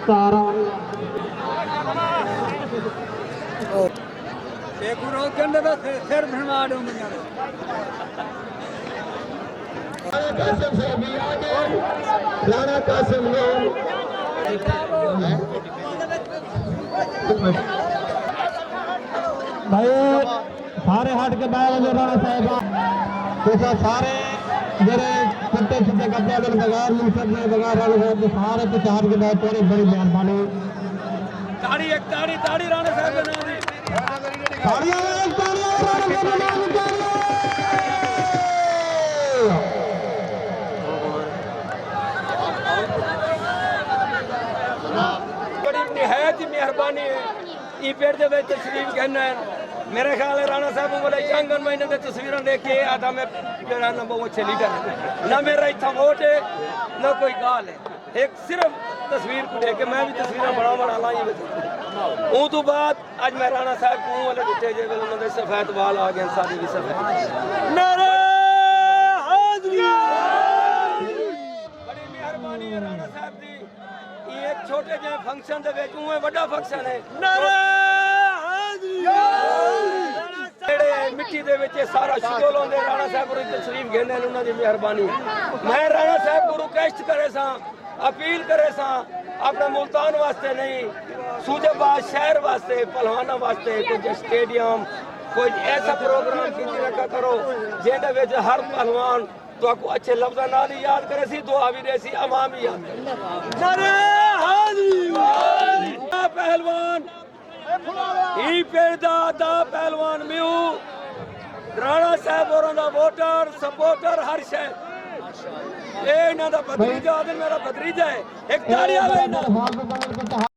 17 सिर भरमा दूंगा कासिम से भी आगे राणा कासिम भाई सारे हट के बैठ गए राणा साहब तो सारे जेरे छोटे छोटे कपड़े वाले बगैर मुंसद में बगैर राणा साहब के सारे तो चार के बैठ थोड़ी बड़ी मेहरबानी ताड़ी एक ताड़ी ताड़ी राणा साहब के नाम ताड़ियां राणा साहब के नाम बड़ी निहायत ही मेहरबानी है ई पेड़ दे विच तशरीफ कहना है मेरे ख्याल है राणा साहब बोले चांगन महीने की तस्वीर देखे आधा मैं मेरा ना बहुत चली कर ना मेरा इतना वोट है ना कोई गाल है एक सिर्फ तस्वीर को देख के मैं भी तस्वीर बड़ा लाई हूँ तो बाद आज मैं राणा साहब को वाले दिते जे उन्होंने सफेद वाल आ गए सारी भी सफेद नारे हाज़री बड़ी मेहरबानी है राणा साहब दी ये एक छोटे जे फंक्शन दे विच उहे बड़ा फंक्शन है नारे मिट्टी दे विच सारा शिकोल होंदे राणा साहब को तशरीफ घेने उन्हां दी मेहरबानी मैं राणा साहब को रिक्वेस्ट करे सा अपील करे सा अपने मुल्तान वास्ते नहीं सूजेबाद शहर वास्ते पहलवाना वास्ते कुछ स्टेडियम कोई ऐसा प्रोग्राम की रखा करो जेदे विच हर पहलवान तो आपको अच्छे लफ्ज़ नाल याद करे सी दुआ भी दे सी अवाम भी याद नारे हाज़री पहलवान ई पेड़ दा पहलवान म्यू राणा साहब और वोटर सपोर्टर हर शह ए इन्हां दा भतीजा मेरा भतीजा है एक ताड़ी आवे ना